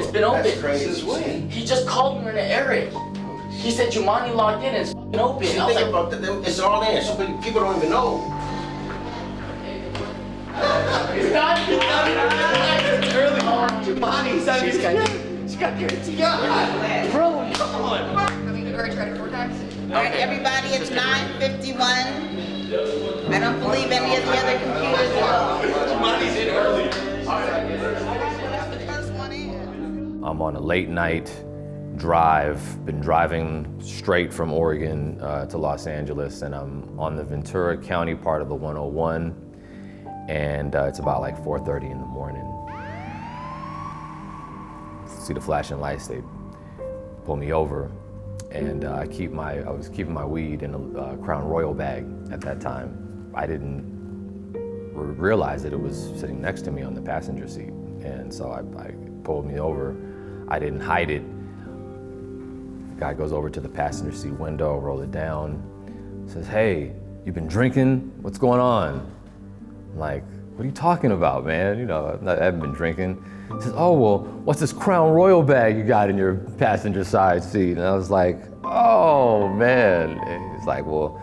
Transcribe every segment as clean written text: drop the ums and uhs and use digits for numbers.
It's been open. That's crazy. Since when? He just called me on the Eric. He said your money logged in and it's open. See, I was think like, about that. It's all in. So people don't even know. it's done. It's early. Your money. She got guaranteed. God, bro, come on. All right, everybody, it's 9:51. I don't believe any of the other computers are. Money's in early. The first one in. I'm on a late night drive, been driving straight from Oregon to Los Angeles, and I'm on the Ventura County part of the 101, and it's about like 4:30 in the morning. See the flashing lights, they pull me over, and I was keeping my weed in a Crown Royal bag at that time. I didn't realize that it was sitting next to me on the passenger seat, and so I pulled me over. I didn't hide it. The guy goes over to the passenger seat window, roll it down, says, "Hey, you been drinking? What's going on?" I'm like, "What are you talking about, man? You know, I haven't been drinking." He says, "Oh, well, what's this Crown Royal bag you got in your passenger side seat?" And I was like, "Oh, man." And he's like, "Well,"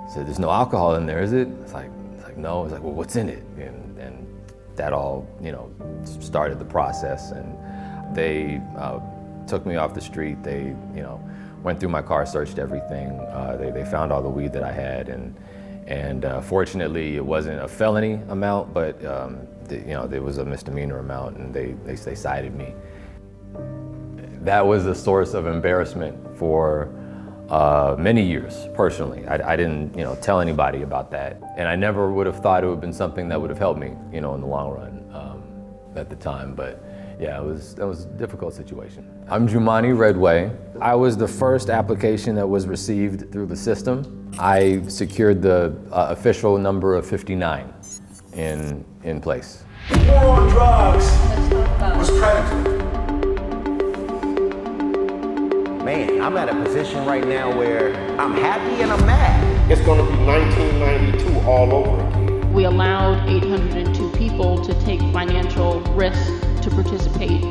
he said, "there's no alcohol in there, is it?" It's like, "No." He's like, "Well, what's in it?" And that all, started the process. And they took me off the street. They, went through my car, searched everything. They found all the weed that I had, and fortunately, it wasn't a felony amount, but there was a misdemeanor amount, and they cited me. That was a source of embarrassment for many years, personally. I didn't, tell anybody about that, and I never would have thought it would have been something that would have helped me, in the long run at the time. But yeah, that was a difficult situation. I'm Jumani Redway. I was the first application that was received through the system. I secured the official number of 59 in place. The war on drugs was predatory. Man, I'm at a position right now where I'm happy and I'm mad. It's going to be 1992 all over again. We allowed 802 people to take financial risk to participate.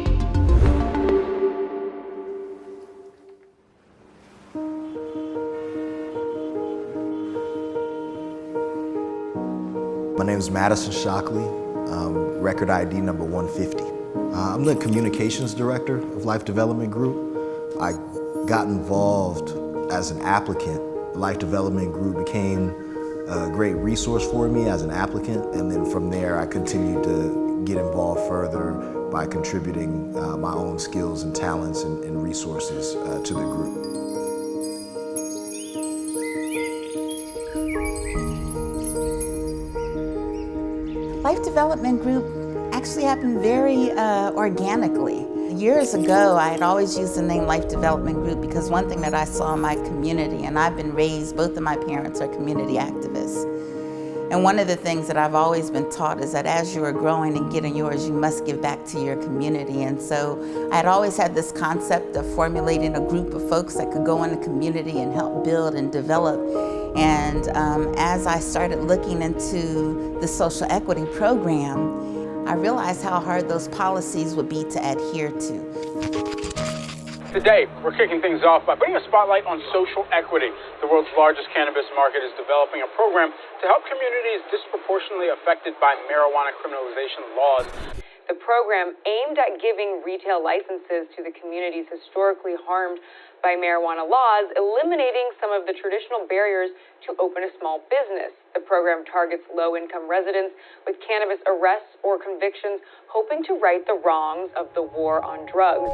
My name is Madison Shockley, record ID number 150. I'm the communications director of Life Development Group. I got involved as an applicant. Life Development Group became a great resource for me as an applicant, and then from there I continued to get involved further by contributing my own skills and talents and resources to the group. Life Development Group actually happened very organically. Years ago, I had always used the name Life Development Group because one thing that I saw in my community, and I've been raised, both of my parents are community activists. And one of the things that I've always been taught is that as you are growing and getting yours, you must give back to your community. And so I had always had this concept of formulating a group of folks that could go in the community and help build and develop. And as I started looking into the social equity program, I realized how hard those policies would be to adhere to. Today, we're kicking things off by putting a spotlight on social equity. The world's largest cannabis market is developing a program to help communities disproportionately affected by marijuana criminalization laws. The program aimed at giving retail licenses to the communities historically harmed by marijuana laws, eliminating some of the traditional barriers to open a small business. The program targets low-income residents with cannabis arrests or convictions, hoping to right the wrongs of the war on drugs.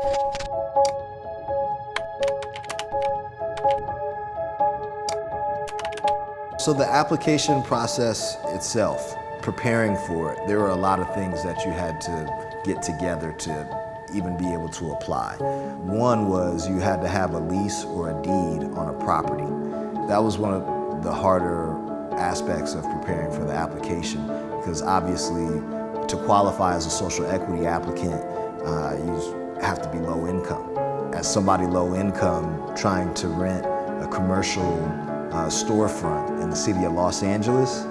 So the application process itself, preparing for it, there were a lot of things that you had to get together to even be able to apply. One was you had to have a lease or a deed on a property. That was one of the harder aspects of preparing for the application, because obviously to qualify as a social equity applicant, you have to be low income. As somebody low income trying to rent a commercial storefront in the city of Los Angeles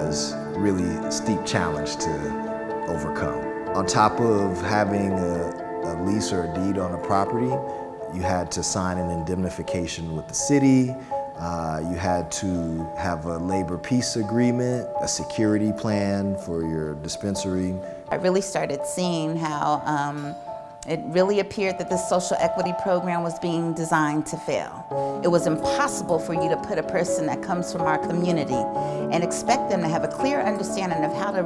is really a steep challenge to overcome. On top of having a a lease or a deed on a property, you had to sign an indemnification with the city. You had to have a labor peace agreement, a security plan for your dispensary. I really started seeing how it really appeared that this social equity program was being designed to fail. It was impossible for you to put a person that comes from our community and expect them to have a clear understanding of how to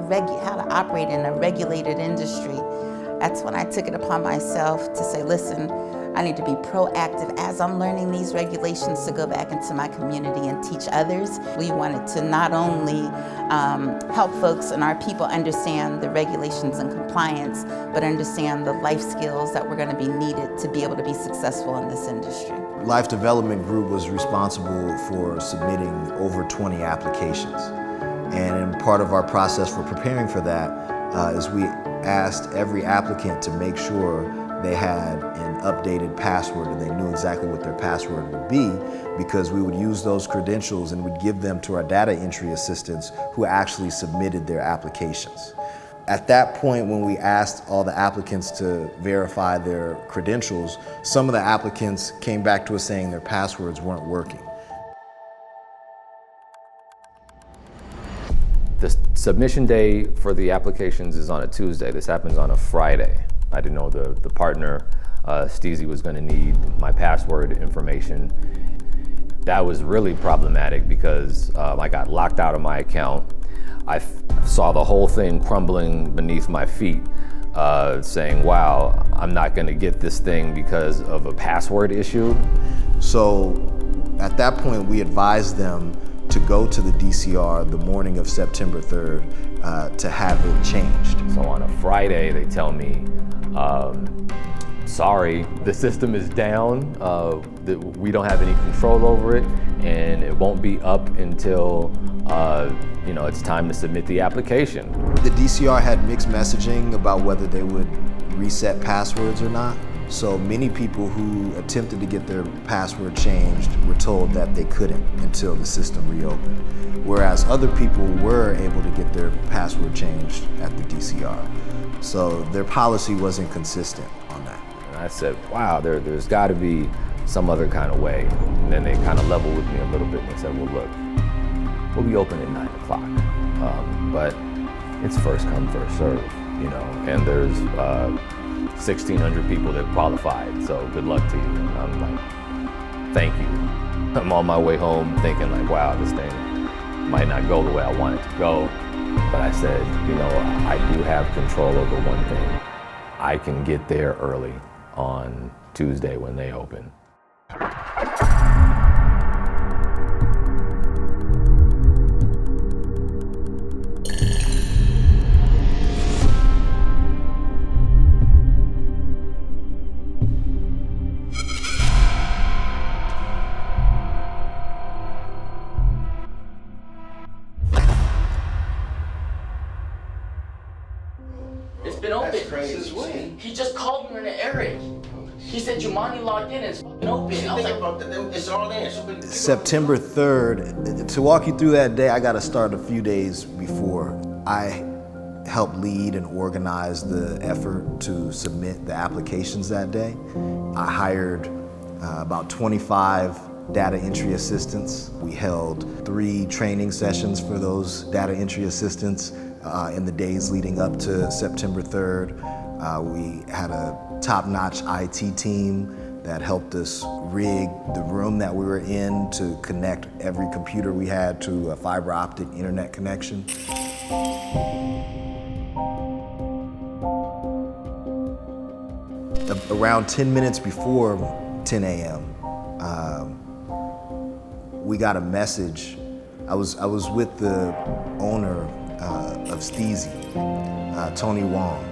operate in a regulated industry. That's when I took it upon myself to say, listen, I need to be proactive as I'm learning these regulations to go back into my community and teach others. We wanted to not only help folks and our people understand the regulations and compliance, but understand the life skills that were going to be needed to be able to be successful in this industry. Life Development Group was responsible for submitting over 20 applications. And in part of our process for preparing for that is we asked every applicant to make sure they had an updated password and they knew exactly what their password would be, because we would use those credentials and would give them to our data entry assistants who actually submitted their applications. At that point, when we asked all the applicants to verify their credentials, some of the applicants came back to us saying their passwords weren't working. The submission day for the applications is on a Tuesday. This happens on a Friday. I didn't know the partner, Steezy, was going to need my password information. That was really problematic because I got locked out of my account. I saw the whole thing crumbling beneath my feet, saying, wow, I'm not going to get this thing because of a password issue. So at that point, we advised them to go to the DCR the morning of September 3rd to have it changed. So on a Friday, they tell me, sorry, the system is down, we don't have any control over it, and it won't be up until it's time to submit the application. The DCR had mixed messaging about whether they would reset passwords or not. So many people who attempted to get their password changed were told that they couldn't until the system reopened. Whereas other people were able to get their password changed at the DCR. So their policy wasn't consistent on that. And I said, wow, there's got to be some other kind of way. And then they kind of leveled with me a little bit and said, well, look, we'll be open at 9 o'clock, but it's first come, first serve, and there's 1,600 people that qualified, so good luck to you. And I'm like, thank you. I'm on my way home thinking like, wow, this thing might not go the way I want it to go. But I said, I do have control over one thing. I can get there early on Tuesday when they open. It's been open. That's crazy. Since when? He just called me on the Eric. He said Jumani logged in and it's open. I was like, it's all in. September 3rd, to walk you through that day, I got to start a few days before. I helped lead and organize the effort to submit the applications that day. I hired about 25 data entry assistants. We held 3 training sessions for those data entry assistants in the days leading up to September 3rd. We had a top-notch IT team that helped us rig the room that we were in to connect every computer we had to a fiber optic internet connection. Around 10 minutes before 10 a.m., we got a message. I was with the owner of Steezy, Tony Wong.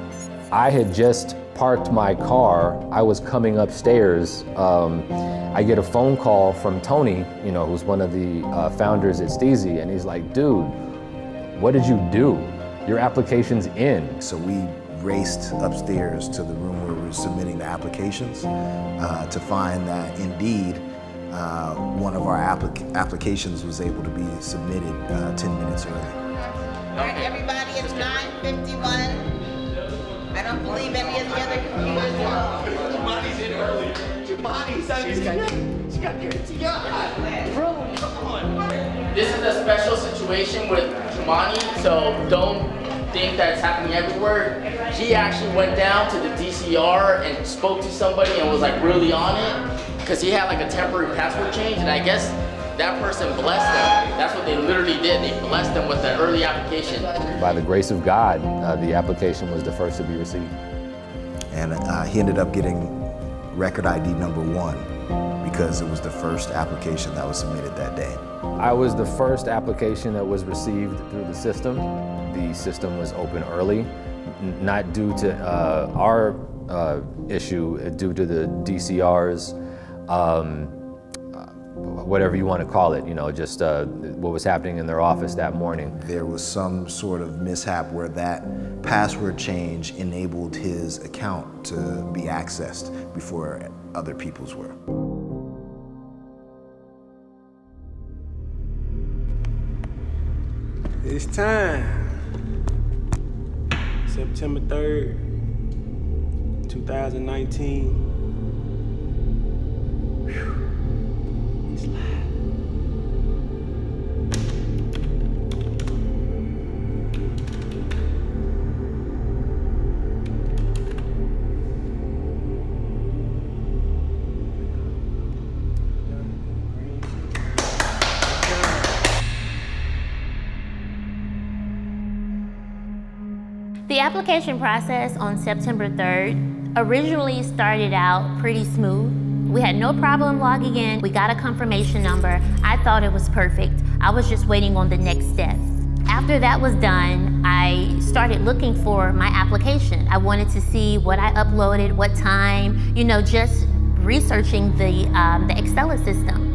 I had just parked my car. I was coming upstairs. I get a phone call from Tony, who's one of the founders at Steezy, and he's like, dude, what did you do? Your application's in. So we raced upstairs to the room where we were submitting the applications to find that indeed one of our applications was able to be submitted 10 minutes early. All right, everybody, it's 9:51. I don't believe any of the other computers at all. Jumani's in earlier. She got here. Bro, come on. This is a special situation with Jumani, so don't think that it's happening everywhere. He actually went down to the DCR and spoke to somebody and was like really on it, because he had like a temporary password change, and I guess that person blessed them. That's what they literally did. They blessed them with the early application. By the grace of God, the application was the first to be received. And he ended up getting record ID number 1 because it was the first application that was submitted that day. I was the first application that was received through the system. The system was open early, not due to our issue, due to the DCR's whatever you want to call it, just what was happening in their office that morning. There was some sort of mishap where that password change enabled his account to be accessed before other people's were. It's time. September 3rd, 2019. It's live. The application process on September 3rd originally started out pretty smooth. We had no problem logging in. We got a confirmation number. I thought it was perfect. I was just waiting on the next step. After that was done, I started looking for my application. I wanted to see what I uploaded, what time, just researching the Accela system.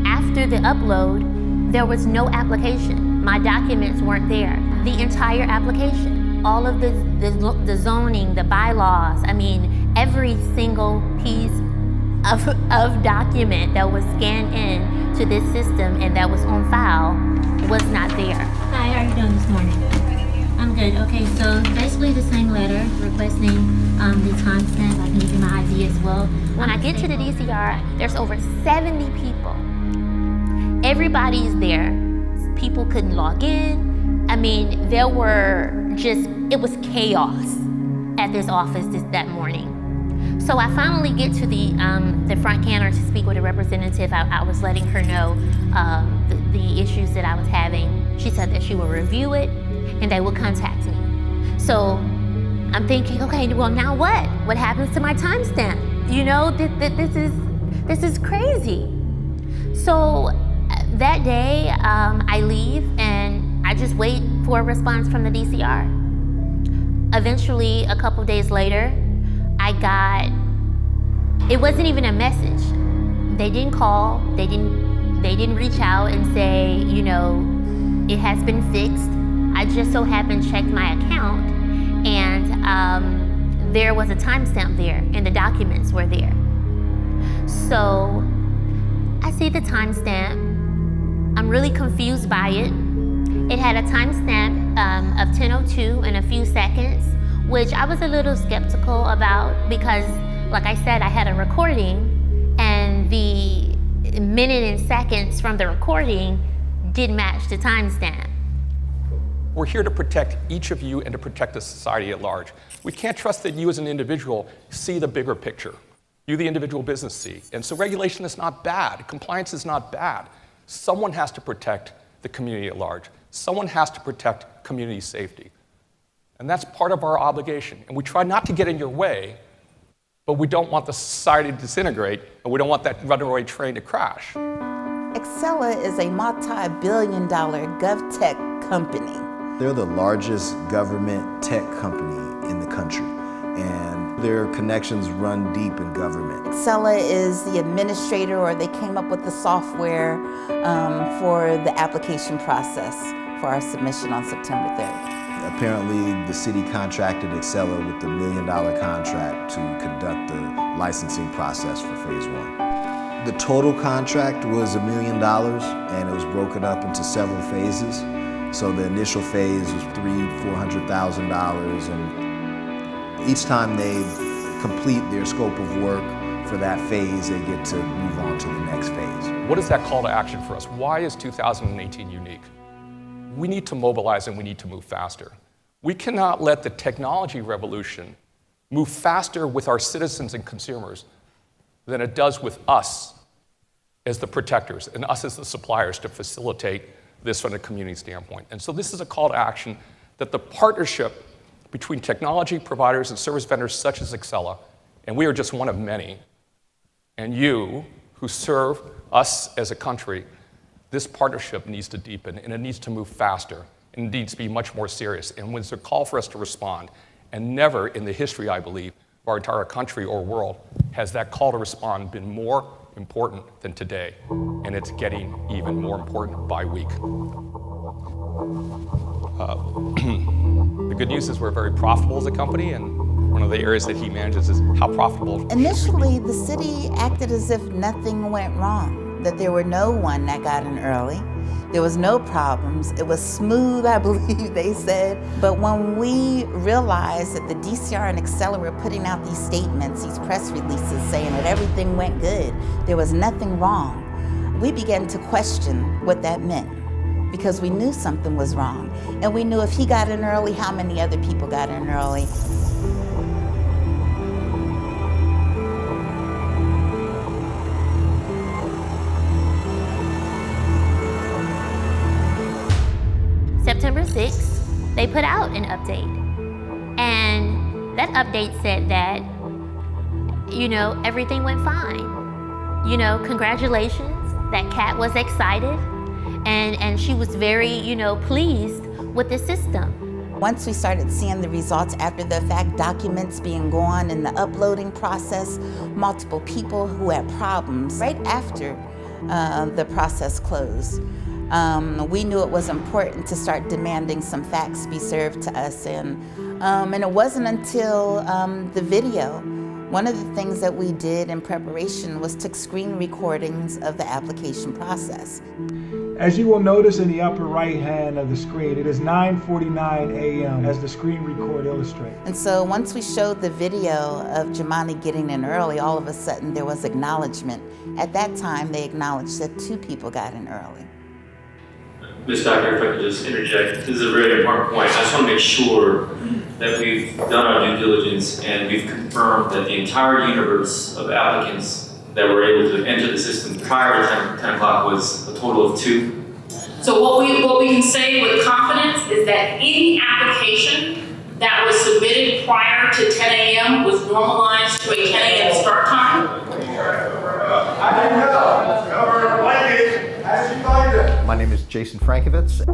After the upload, there was no application. My documents weren't there. The entire application, all of the zoning, the bylaws, every single piece of document that was scanned in to this system and that was on file was not there. Hi, how are you doing this morning? I'm good. Okay, so basically the same letter requesting the timestamp. I can give you my ID as well. When I get to the DCR, there's over 70 people. Everybody's there. People couldn't log in. There were it was chaos at this office that morning. So I finally get to the front counter to speak with a representative. I was letting her know the issues that I was having. She said that she would review it and they would contact me. So I'm thinking, okay, well now what? What happens to my timestamp? This is crazy. So that day, I leave and I just wait for a response from the DCR. Eventually, a couple days later, it wasn't even a message. They didn't call, they didn't reach out and say, it has been fixed. I just so happened to check my account and there was a timestamp there and the documents were there. So I see the timestamp. I'm really confused by it. It had a timestamp of 10:02 and a few seconds, which I was a little skeptical about because, like I said, I had a recording and the minute and seconds from the recording did match the timestamp. We're here to protect each of you and to protect the society at large. We can't trust that you as an individual see the bigger picture. You, the individual business, see. And so regulation is not bad. Compliance is not bad. Someone has to protect the community at large. Someone has to protect community safety. And that's part of our obligation. And we try not to get in your way, but we don't want the society to disintegrate, and we don't want that runaway train to crash. Accela is a multi-billion-dollar GovTech company. They're the largest government tech company in the country, and their connections run deep in government. Accela is the administrator, or they came up with the software for the application process for our submission on September 3rd. Apparently, the city contracted Accela with the $1 million contract to conduct the licensing process for phase 1. The total contract was $1 million, and it was broken up into several phases. So the initial phase was $300,000-$400,000, and each time they complete their scope of work for that phase, they get to move on to the next phase. What is that call to action for us? Why is 2018 unique? We need to mobilize and we need to move faster. We cannot let the technology revolution move faster with our citizens and consumers than it does with us as the protectors and us as the suppliers to facilitate this from a community standpoint. And so this is a call to action that the partnership between technology providers and service vendors such as Accela, and we are just one of many, and you who serve us as a country, this partnership needs to deepen and it needs to move faster and it needs to be much more serious. And when there's a call for us to respond, and never in the history, I believe, of our entire country or world has that call to respond been more important than today, and it's getting even more important by week. The good news is we're very profitable as a company, and one of the areas that he manages is how profitable. Initially, the city acted as if nothing went wrong, that there were no one that got in early. There was no problems. It was smooth, I believe they said. But when we realized that the DCR and Accela were putting out these statements, these press releases saying that everything went good, there was nothing wrong, we began to question what that meant, because we knew something was wrong. And we knew if he got in early, how many other people got in early. September 6th, they put out an update. And that update said that, everything went fine. Congratulations, that cat was excited and she was very, pleased with the system. Once we started seeing the results after the fact, documents being gone in the uploading process, multiple people who had problems right after the process closed. We knew it was important to start demanding some facts be served to us, and it wasn't until the video. One of the things that we did in preparation was took screen recordings of the application process. As you will notice in the upper right hand of the screen, it is 9:49 a.m. as the screen record illustrates. And so once we showed the video of Jamani getting in early, all of a sudden there was acknowledgement. At that time, they acknowledged that 2 people got in early. Ms. Doctor, if I could just interject, this is a very important point. I just want to make sure that we've done our due diligence and we've confirmed that the entire universe of applicants that were able to enter the system prior to 10 o'clock was a total of 2. So what we can say with confidence is that any application that was submitted prior to 10 a.m. was normalized to a 10 a.m. start time. My name is Jason Frankovitz,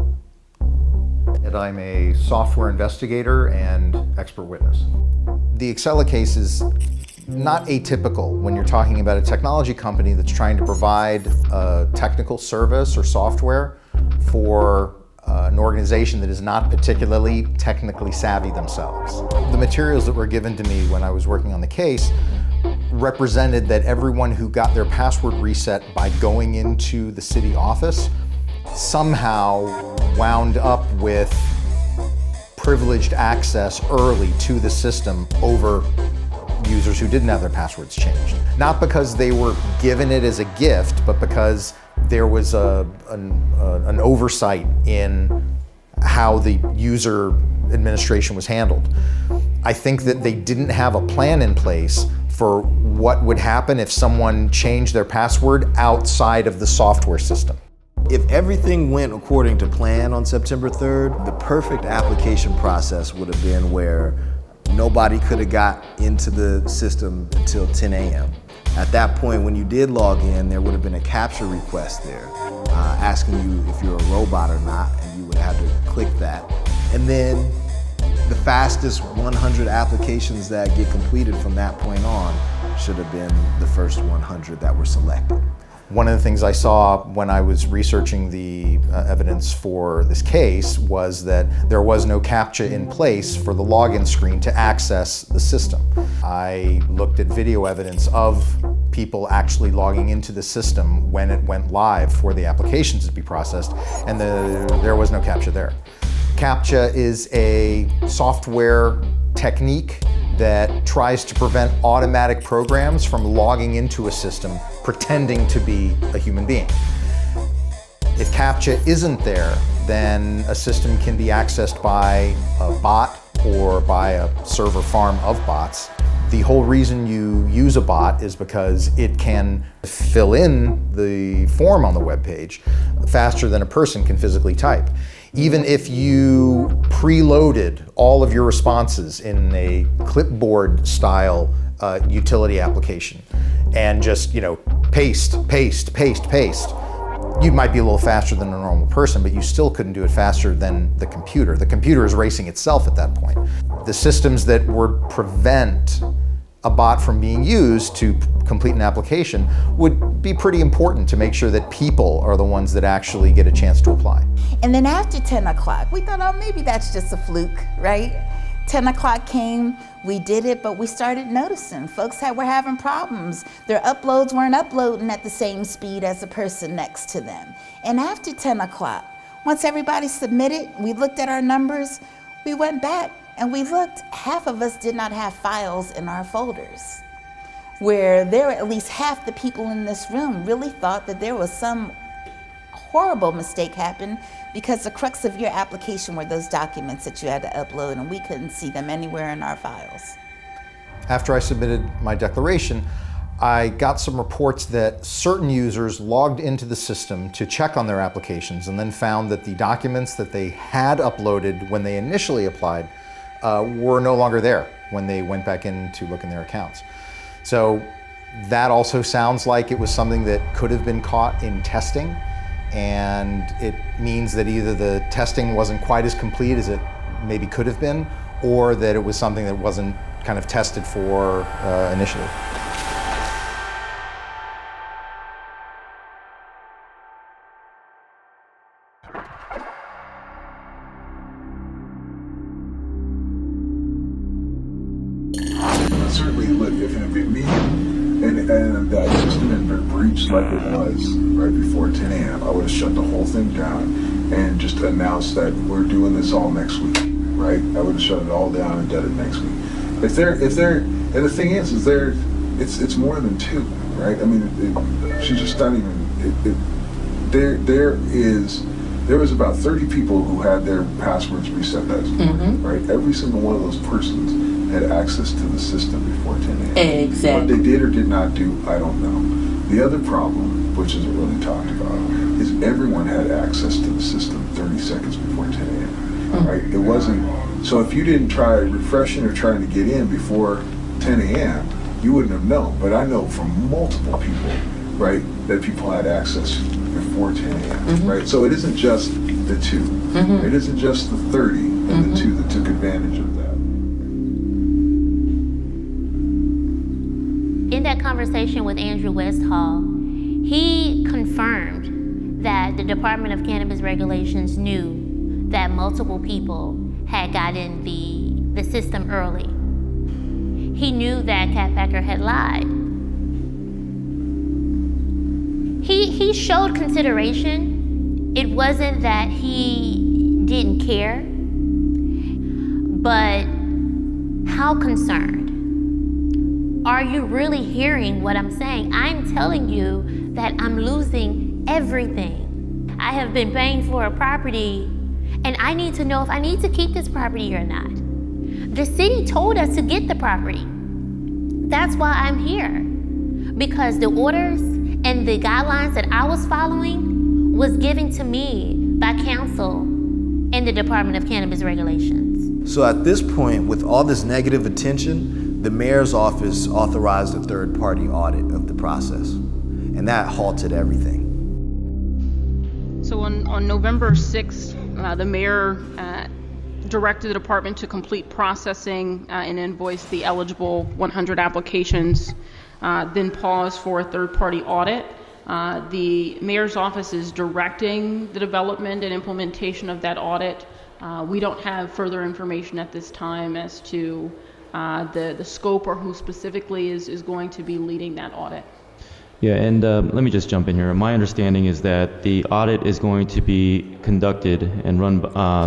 and I'm a software investigator and expert witness. The Accela case is not atypical when you're talking about a technology company that's trying to provide a technical service or software for an organization that is not particularly technically savvy themselves. The materials that were given to me when I was working on the case represented that everyone who got their password reset by going into the city office somehow wound up with privileged access early to the system over users who didn't have their passwords changed. Not because they were given it as a gift, but because there was an oversight in how the user administration was handled. I think that they didn't have a plan in place for what would happen if someone changed their password outside of the software system. If everything went according to plan on September 3rd, the perfect application process would have been where nobody could have got into the system until 10 a.m. At that point, when you did log in, there would have been a capture request there asking you if you're a robot or not, and you would have to click that. And then the fastest 100 applications that get completed from that point on should have been the first 100 that were selected. One of the things I saw when I was researching the evidence for this case was that there was no CAPTCHA in place for the login screen to access the system. I looked at video evidence of people actually logging into the system when it went live for the applications to be processed, and there was no CAPTCHA there. CAPTCHA is a software technique that tries to prevent automatic programs from logging into a system pretending to be a human being. If CAPTCHA isn't there, then a system can be accessed by a bot or by a server farm of bots. The whole reason you use a bot is because it can fill in the form on the web page faster than a person can physically type. Even if you preloaded all of your responses in a clipboard style utility application and just, paste, paste, paste, paste, you might be a little faster than a normal person, but you still couldn't do it faster than the computer. The computer is racing itself at that point. The systems that would prevent a bot from being used to complete an application would be pretty important to make sure that people are the ones that actually get a chance to apply. And then after 10 o'clock, we thought, oh, maybe that's just a fluke, right? 10 o'clock came, we did it, but we started noticing folks were having problems. Their uploads weren't uploading at the same speed as the person next to them. And after 10 o'clock, once everybody submitted, we looked at our numbers, we went back and we looked, half of us did not have files in our folders, where there were at least half the people in this room really thought that there was some horrible mistake happened because the crux of your application were those documents that you had to upload, and we couldn't see them anywhere in our files. After I submitted my declaration, I got some reports that certain users logged into the system to check on their applications and then found that the documents that they had uploaded when they initially applied were no longer there when they went back in to look in their accounts. So that also sounds like it was something that could have been caught in testing, and it means that either the testing wasn't quite as complete as it maybe could have been, or that it was something that wasn't kind of tested for initially. Certainly, look, if it had been me and that system had been breached like it was right before 10 a.m., I would have shut the whole thing down and just announced that we're doing this all next week, right? I would have shut it all down and done it next week. And the thing is it's more than two, right? I mean, she's just not even, there was about 30 people who had their passwords reset that morning, right? Every single one of those persons had access to the system before 10 a.m. Exactly. What they did or did not do, I don't know. The other problem, which isn't really talked about, is everyone had access to the system 30 seconds before 10 a.m., right? It wasn't, so if you didn't try refreshing or trying to get in before 10 a.m., you wouldn't have known. But I know from multiple people, right, that people had access before 10 a.m., right? So it isn't just the two. It isn't just the 30 and the two that took advantage of that. In that conversation with Andrew Westphal, he confirmed that the Department of Cannabis Regulations knew that multiple people had gotten the system early. He knew that Cat Packer had lied. He showed consideration. It wasn't that he didn't care, but how concerned? Are you really hearing what I'm saying? I'm telling you that I'm losing everything. I have been paying for a property, and I need to know if I need to keep this property or not. The city told us to get the property. That's why I'm here. Because the orders and the guidelines that I was following was given to me by council and the Department of Cannabis Regulations. So at this point, with all this negative attention, the mayor's office authorized a third-party audit of the process, and that halted everything. So on November 6th, the mayor directed the department to complete processing and invoice the eligible 100 applications, then pause for a third-party audit. The mayor's office is directing the development and implementation of that audit. We don't have further information at this time as to the scope or who specifically is going to be leading that audit. Yeah, and let me just jump in here. My understanding is that the audit is going to be conducted and run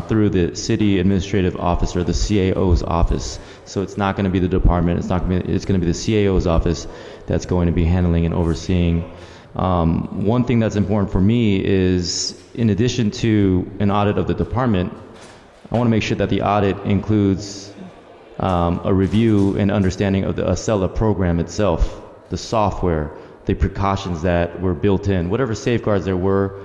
through the city administrative office, or the CAO's office. So it's not going to be the department. It's going to be the CAO's office that's going to be handling and overseeing. One thing that's important for me is, in addition to an audit of the department, I want to make sure that the audit includes a review and understanding of the Accela program itself, the software, the precautions that were built in, whatever safeguards there were,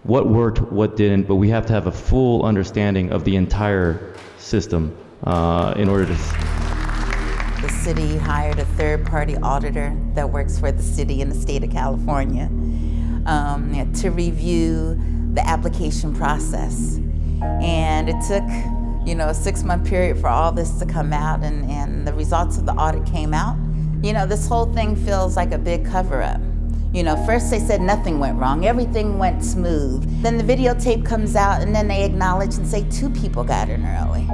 what worked, what didn't, but we have to have a full understanding of the entire system in order to... The city hired a third-party auditor that works for the city in the state of California to review the application process. And it took, a 6-month period for all this to come out, and the results of the audit came out. This whole thing feels like a big cover-up. First they said nothing went wrong, everything went smooth. Then the videotape comes out, and then they acknowledge and say 2 people got in early.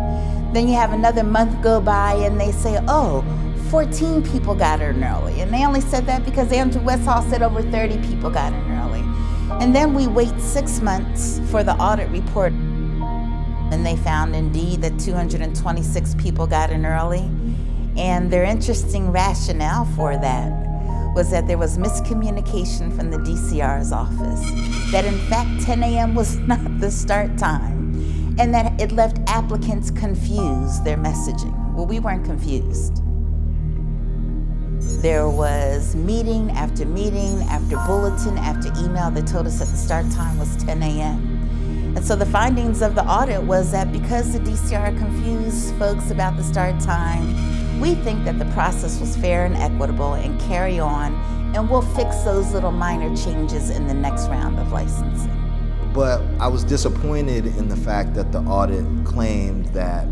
Then you have another month go by, and they say, 14 people got in early. And they only said that because Andrew Westall said over 30 people got in early. And then we wait 6 months for the audit report. And they found indeed that 226 people got in early. And their interesting rationale for that was that there was miscommunication from the DCR's office, that in fact 10 a.m. was not the start time, and that it left applicants confused, their messaging. Well, we weren't confused. There was meeting after bulletin after email that told us that the start time was 10 a.m. And so the findings of the audit was that because the DCR confused folks about the start time, we think that the process was fair and equitable and carry on, and we'll fix those little minor changes in the next round of licensing. But I was disappointed in the fact that the audit claimed that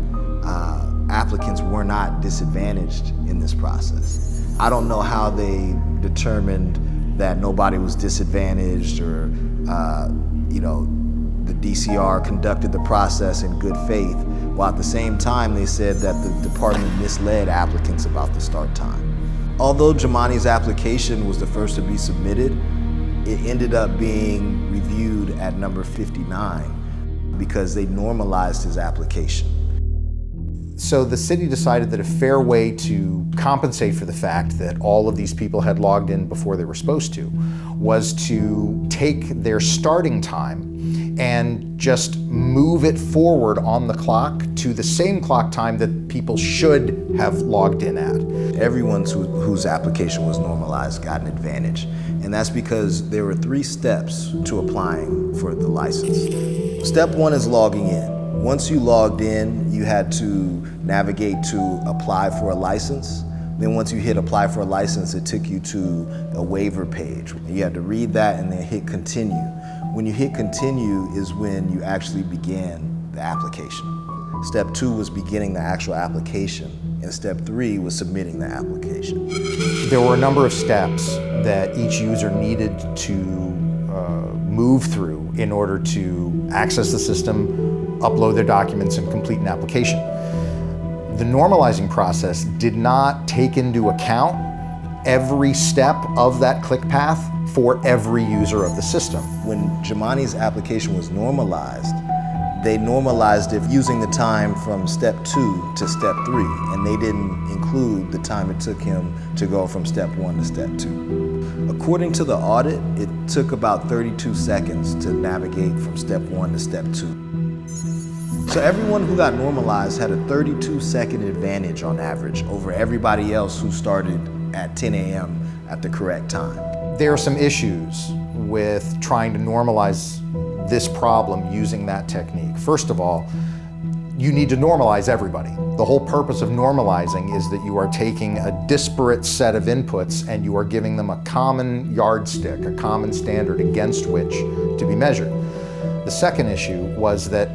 applicants were not disadvantaged in this process. I don't know how they determined that nobody was disadvantaged, or the DCR conducted the process in good faith, while at the same time they said that the department misled applicants about the start time. Although Jamani's application was the first to be submitted, it ended up being reviewed at number 59 because they normalized his application. So the city decided that a fair way to compensate for the fact that all of these people had logged in before they were supposed to was to take their starting time and just move it forward on the clock to the same clock time that people should have logged in at. Everyone whose application was normalized got an advantage, and that's because there were 3 steps to applying for the license. Step 1 is logging in. Once you logged in, you had to navigate to apply for a license. Then once you hit apply for a license, it took you to a waiver page. You had to read that and then hit continue. When you hit continue is when you actually began the application. Step 2 was beginning the actual application, and step 3 was submitting the application. There were a number of steps that each user needed to move through in order to access the system, upload their documents, and complete an application. The normalizing process did not take into account every step of that click path for every user of the system. When Jamani's application was normalized, they normalized it using the time from step 2 to step 3, and they didn't include the time it took him to go from step 1 to step 2. According to the audit, it took about 32 seconds to navigate from step 1 to step 2. So everyone who got normalized had a 32-second advantage on average over everybody else who started at 10 a.m. at the correct time. There are some issues with trying to normalize this problem using that technique. First of all, you need to normalize everybody. The whole purpose of normalizing is that you are taking a disparate set of inputs and you are giving them a common yardstick, a common standard against which to be measured. The second issue was that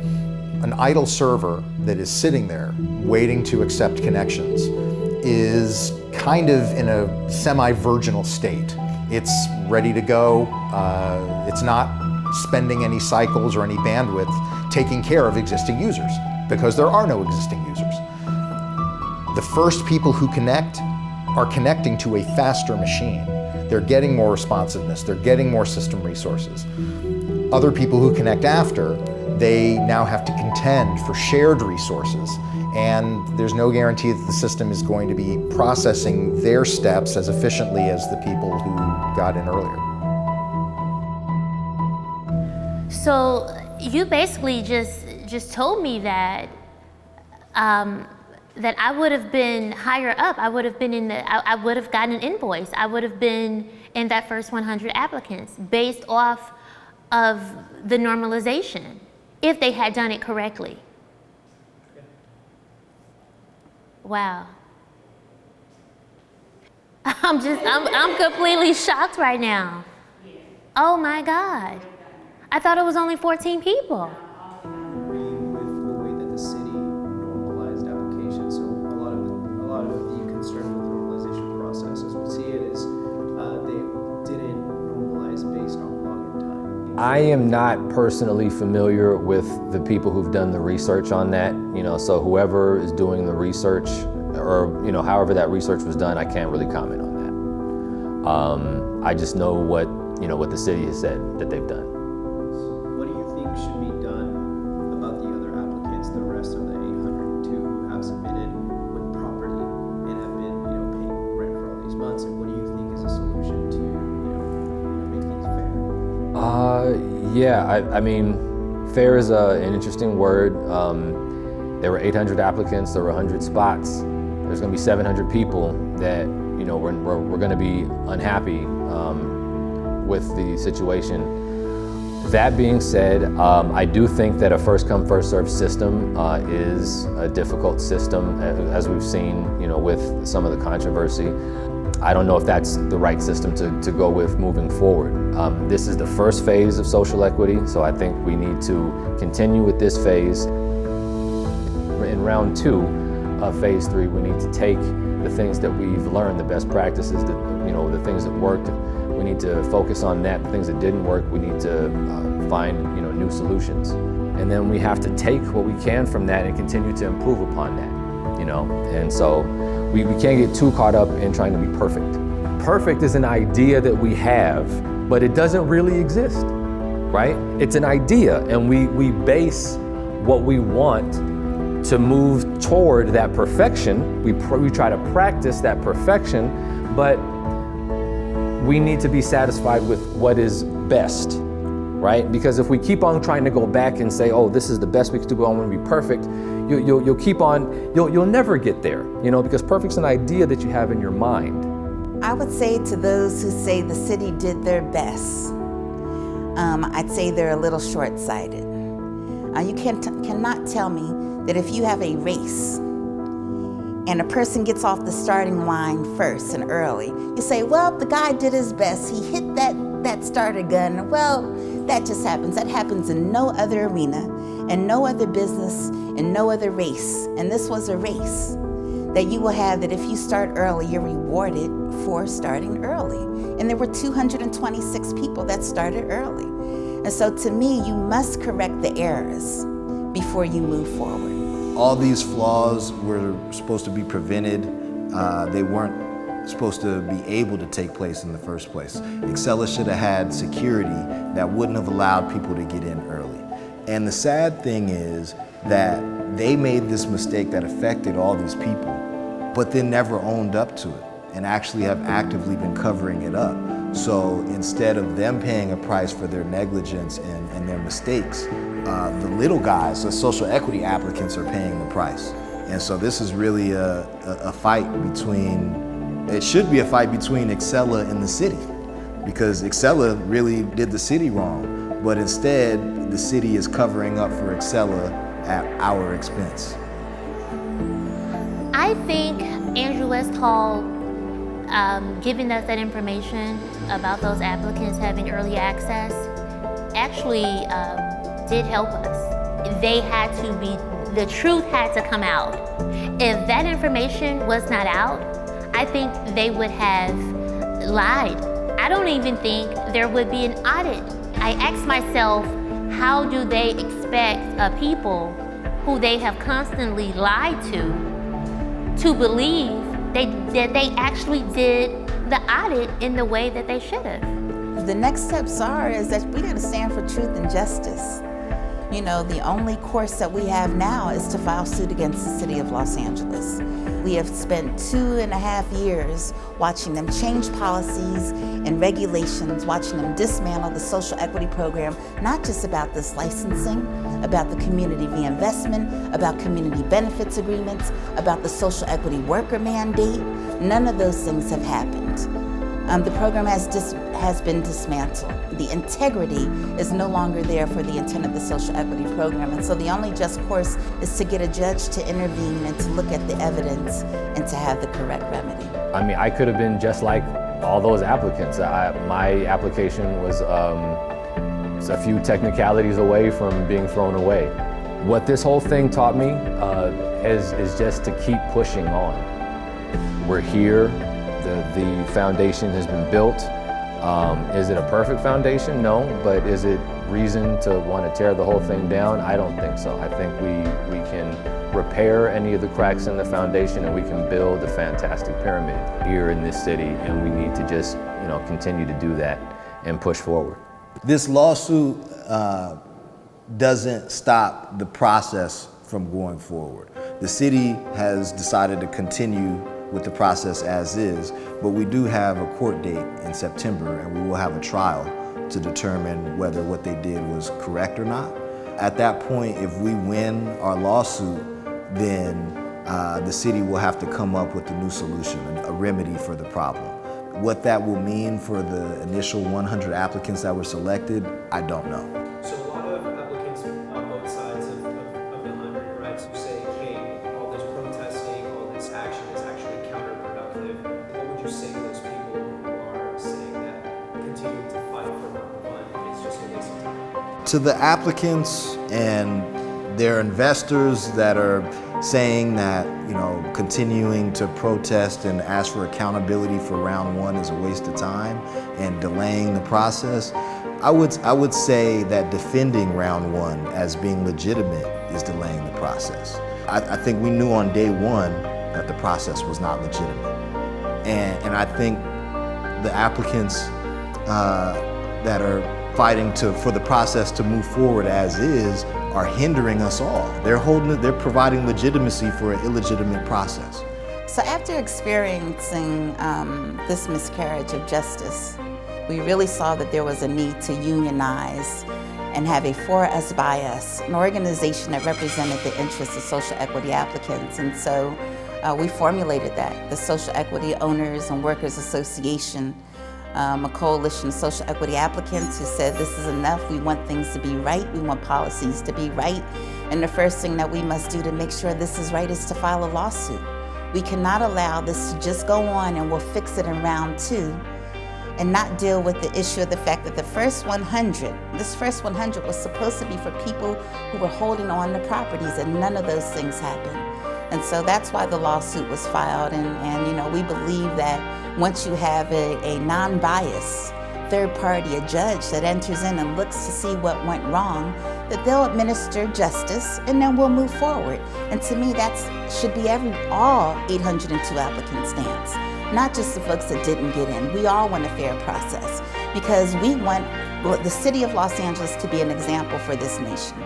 an idle server that is sitting there waiting to accept connections is kind of in a semi-virginal state. It's ready to go. It's not spending any cycles or any bandwidth taking care of existing users, because there are no existing users. The first people who connect are connecting to a faster machine. They're getting more responsiveness, they're getting more system resources. Other people who connect after, they now have to contend for shared resources, and there's no guarantee that the system is going to be processing their steps as efficiently as the people who got in earlier. So you basically just told me that that I would have been higher up. I would have been I would have gotten an invoice. I would have been in that first 100 applicants based off of the normalization, if they had done it correctly. Wow. I'm completely shocked right now. Oh my God. I thought it was only 14 people. I am not personally familiar with the people who've done the research on that, so whoever is doing the research, or however that research was done, I can't really comment on that. I just know what the city has said that they've done. What do you think should be done about the other applicants, the rest of the 802 who have submitted with property and have been paying rent for all these months, and what do you think is a solution to make things fair? Yeah, I mean, fair is an interesting word. There were 800 applicants, there were 100 spots. There's gonna be 700 people that, we're gonna be unhappy with the situation. That being said, I do think that a first come, first served system is a difficult system, as we've seen, with some of the controversy. I don't know if that's the right system to go with moving forward. This is the first phase of social equity, so I think we need to continue with this phase. In round 2 of phase 3, we need to take the things that we've learned, the best practices, the things that worked. We need to focus on that. The things that didn't work, we need to find new solutions. And then we have to take what we can from that and continue to improve upon that. And so we can't get too caught up in trying to be perfect. Perfect is an idea that we have, but it doesn't really exist, right? It's an idea, and we base what we want to move toward that perfection. We try to practice that perfection, but we need to be satisfied with what is best, right? Because if we keep on trying to go back and say, oh, this is the best we can do, I want to be perfect, you'll keep on, you'll never get there, because perfect's an idea that you have in your mind. I would say to those who say the city did their best, I'd say they're a little short-sighted. You cannot tell me that if you have a race and a person gets off the starting line first and early, you say, well, the guy did his best, he hit that starter gun. Well, that just happens. That happens in no other arena, and no other business, and no other race. And this was a race that you will have, that if you start early, you're rewarded for starting early. And there were 226 people that started early. And so to me, you must correct the errors before you move forward. All these flaws were supposed to be prevented. They weren't supposed to be able to take place in the first place. Accela should have had security that wouldn't have allowed people to get in early. And the sad thing is that they made this mistake that affected all these people, but then never owned up to it and actually have actively been covering it up. So instead of them paying a price for their negligence and their mistakes, the little guys, the social equity applicants, are paying the price. And so this is really a fight between, it should be a fight between Accela and the city, because Accela really did the city wrong, but instead the city is covering up for Accela at our expense. I think Andrew West Hall giving us that information about those applicants having early access actually did help us. They had to be, the truth had to come out. If that information was not out, I think they would have lied I don't even think there would be an audit. I ask myself, how do they expect people who they have constantly lied to believe that they actually did the audit in the way that they should have? The next steps is that we gotta stand for truth and justice. You know, the only course that we have now is to file suit against the City of Los Angeles. We have spent 2.5 years watching them change policies and regulations, watching them dismantle the social equity program, not just about this licensing, about the community reinvestment, about community benefits agreements, about the social equity worker mandate. None of those things have happened. The program has been dismantled. The integrity is no longer there for the intent of the social equity program. And so the only just course is to get a judge to intervene and to look at the evidence and to have the correct remedy. I mean, I could have been just like all those applicants. My application was a few technicalities away from being thrown away. What this whole thing taught me is just to keep pushing on. We're here. The foundation has been built. Is it a perfect foundation? No, but is it reason to want to tear the whole thing down? I don't think so. I think we can repair any of the cracks in the foundation and we can build a fantastic pyramid here in this city, and we need to just, you know, continue to do that and push forward. This lawsuit doesn't stop the process from going forward. The city has decided to continue with the process as is, but we do have a court date in September, and we will have a trial to determine whether what they did was correct or not. At that point, if we win our lawsuit, then the city will have to come up with a new solution, a remedy for the problem. What that will mean for the initial 100 applicants that were selected, I don't know. So a lot of applicants on both sides of the 100, right? So you say, hey, all this protesting, all this action is actually counterproductive. What would you say to those people who are saying that continuing to fight for number one is just a waste of time? To the applicants and their investors that are saying that, you know, continuing to protest and ask for accountability for round one is a waste of time and delaying the process, I would say that defending round one as being legitimate is delaying the process. I think we knew on day one that the process was not legitimate. And I think the applicants that are fighting for the process to move forward as is are hindering us all. They're providing legitimacy for an illegitimate process. So after experiencing this miscarriage of justice, we really saw that there was a need to unionize and have a for us by us, an organization that represented the interests of social equity applicants. And so we formulated that, the Social Equity Owners and Workers Association, a coalition of social equity applicants who said this is enough, we want things to be right, we want policies to be right, and the first thing that we must do to make sure this is right is to file a lawsuit. We cannot allow this to just go on and we'll fix it in round two and not deal with the issue of the fact that the first 100, this first 100 was supposed to be for people who were holding on to properties, and none of those things happened. And so that's why the lawsuit was filed, and you know, we believe that once you have a non-biased third party, a judge that enters in and looks to see what went wrong, that they'll administer justice and then we'll move forward. And to me, that should be all 802 applicants' stance, not just the folks that didn't get in. We all want a fair process because we want the city of Los Angeles to be an example for this nation.